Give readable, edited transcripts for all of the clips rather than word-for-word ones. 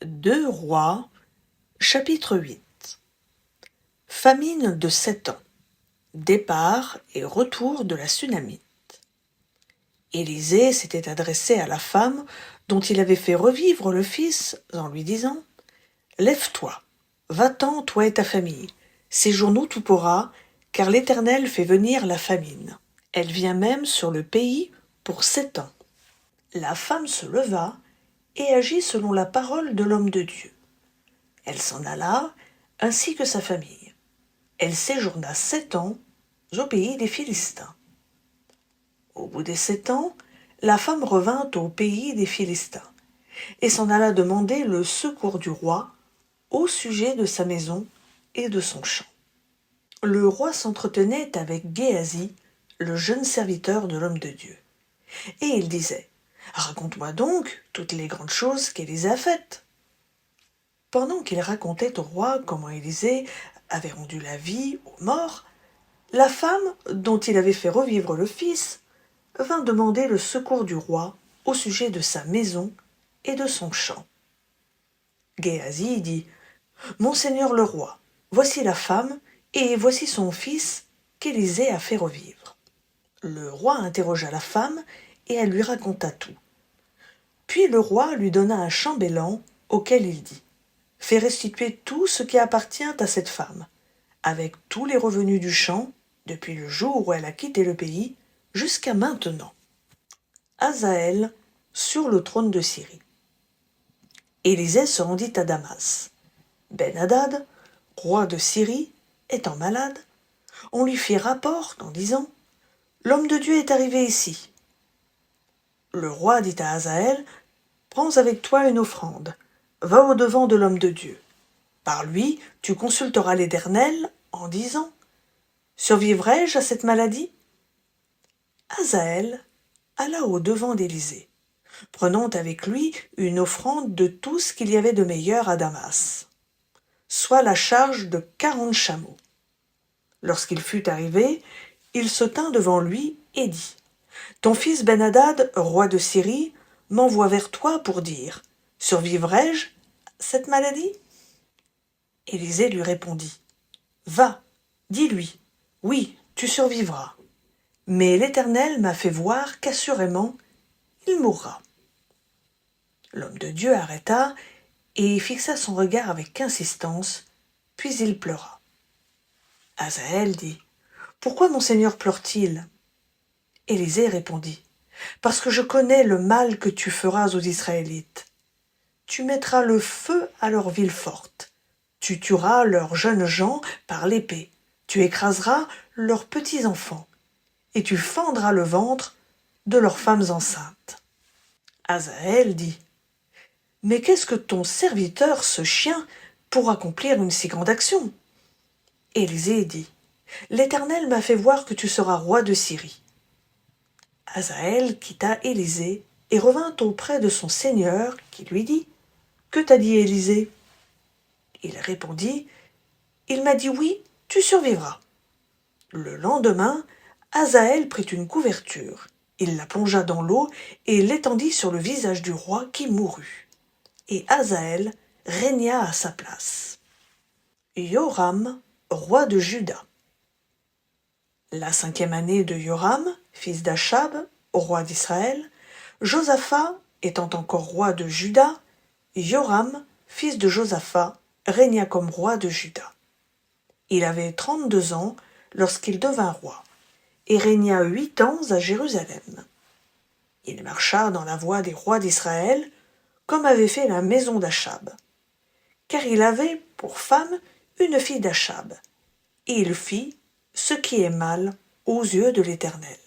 Deux Rois, chapitre 8. Famine de 7 ans. Départ et retour de la Sunamite. Élisée s'était adressé à la femme dont il avait fait revivre le fils en lui disant « Lève-toi, va-t'en, toi et ta famille, séjourne où tu pourras, car l'Éternel fait venir la famine. Elle vient même sur le pays pour 7 ans. » La femme se leva et agit selon la parole de l'homme de Dieu. Elle s'en alla, ainsi que sa famille. Elle séjourna 7 ans au pays des Philistins. Au bout des 7 ans, la femme revint au pays des Philistins et s'en alla demander le secours du roi au sujet de sa maison et de son champ. Le roi s'entretenait avec Géasi, le jeune serviteur de l'homme de Dieu. Et il disait « Raconte-moi donc toutes les grandes choses qu'Élisée a faites. » Pendant qu'il racontait au roi comment Élisée avait rendu la vie aux morts, la femme, dont il avait fait revivre le fils, vint demander le secours du roi au sujet de sa maison et de son champ. Géasi dit « Mon seigneur le roi, voici la femme et voici son fils qu'Élisée a fait revivre. » Le roi interrogea la femme et elle lui raconta tout. Puis le roi lui donna un chambellan auquel il dit « Fais restituer tout ce qui appartient à cette femme, avec tous les revenus du champ, depuis le jour où elle a quitté le pays jusqu'à maintenant. » Hazaël sur le trône de Syrie. Élisée se rendit à Damas. Ben-Hadad, roi de Syrie, étant malade, on lui fit rapport en disant « L'homme de Dieu est arrivé ici. » Le roi dit à Hazaël « Prends avec toi une offrande, va au-devant de l'homme de Dieu. Par lui, tu consulteras l'Éternel en disant « Survivrai-je à cette maladie ?» Hazaël alla au-devant d'Élisée, prenant avec lui une offrande de tout ce qu'il y avait de meilleur à Damas, soit la charge de 40 chameaux. Lorsqu'il fut arrivé, il se tint devant lui et dit « Ton fils Ben-Hadad, roi de Syrie, m'envoie vers toi pour dire « Survivrai-je cette maladie ?» Élisée lui répondit « Va, dis-lui, oui, tu survivras. Mais l'Éternel m'a fait voir qu'assurément, il mourra. » L'homme de Dieu arrêta et fixa son regard avec insistance, puis il pleura. Hazaël dit « Pourquoi mon Seigneur pleure-t-il » Élisée répondit « Parce que je connais le mal que tu feras aux Israélites. Tu mettras le feu à leurs villes fortes. Tu tueras leurs jeunes gens par l'épée. Tu écraseras leurs petits-enfants. Et tu fendras le ventre de leurs femmes enceintes. » Hazaël dit « Mais qu'est-ce que ton serviteur, ce chien, pour accomplir une si grande action ?» Élisée dit « L'Éternel m'a fait voir que tu seras roi de Syrie. » Hazaël quitta Élisée et revint auprès de son seigneur, qui lui dit « Que t'a dit Élisée ?» Il répondit « Il m'a dit oui, tu survivras. » Le lendemain, Hazaël prit une couverture, il la plongea dans l'eau et l'étendit sur le visage du roi qui mourut. Et Hazaël régna à sa place. Yoram, roi de Juda. La 5e année de Yoram, fils d'Achab, roi d'Israël, Josaphat étant encore roi de Juda, Yoram, fils de Josaphat, régna comme roi de Juda. Il avait 32 ans lorsqu'il devint roi, et régna 8 ans à Jérusalem. Il marcha dans la voie des rois d'Israël, comme avait fait la maison d'Achab, car il avait pour femme une fille d'Achab, et il fit ce qui est mal aux yeux de l'Éternel.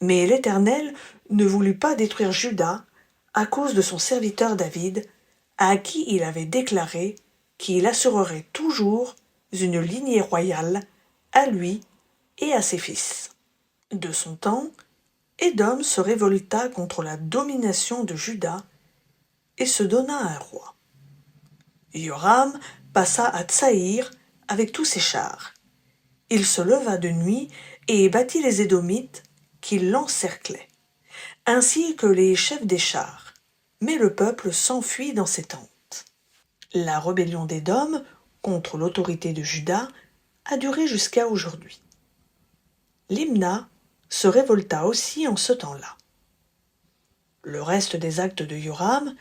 Mais l'Éternel ne voulut pas détruire Juda à cause de son serviteur David, à qui il avait déclaré qu'il assurerait toujours une lignée royale à lui et à ses fils. De son temps, Édom se révolta contre la domination de Juda et se donna un roi. Yoram passa à Tsaïr avec tous ses chars. Il se leva de nuit et battit les Édomites qui l'encerclaient, ainsi que les chefs des chars. mais le peuple s'enfuit dans ses tentes. La rébellion d'Édom contre l'autorité de Juda a duré jusqu'à aujourd'hui. Limna se révolta aussi en ce temps-là. Le reste des actes de Yoram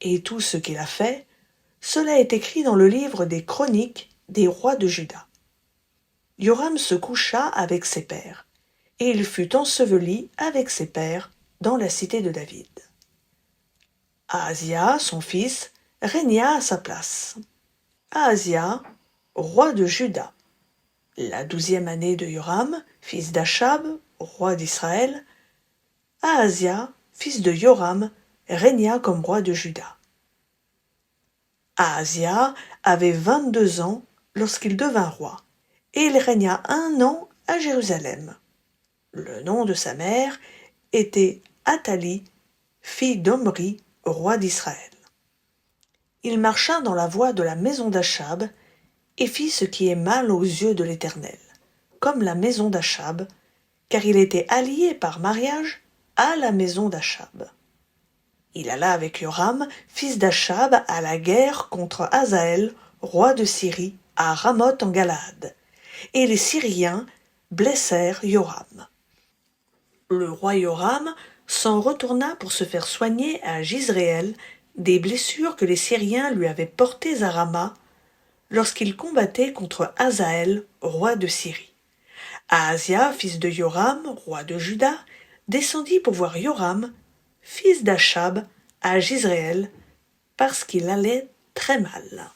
et tout ce qu'il a fait, cela est écrit dans le livre des chroniques des rois de Juda. Yoram se coucha avec ses pères, et il fut enseveli avec ses pères dans la cité de David. Ahazia, son fils, régna à sa place. Ahazia, roi de Juda. La 12e année de Yoram, fils d'Achab, roi d'Israël, Ahazia, fils de Yoram, régna comme roi de Juda. Ahazia avait 22 ans lorsqu'il devint roi, et il régna 1 an à Jérusalem. Le nom de sa mère était Athalie, fille d'Omri, roi d'Israël. Il marcha dans la voie de la maison d'Achab et fit ce qui est mal aux yeux de l'Éternel, comme la maison d'Achab, car il était allié par mariage à la maison d'Achab. Il alla avec Yoram, fils d'Achab, à la guerre contre Hazaël, roi de Syrie, à Ramoth en Galaad, et les Syriens blessèrent Yoram. Le roi Yoram s'en retourna pour se faire soigner à Jizréel des blessures que les Syriens lui avaient portées à Rama lorsqu'il combattait contre Hazaël, roi de Syrie. Ahazia, fils de Yoram, roi de Juda, descendit pour voir Yoram, fils d'Achab, à Jizréel, parce qu'il allait très mal.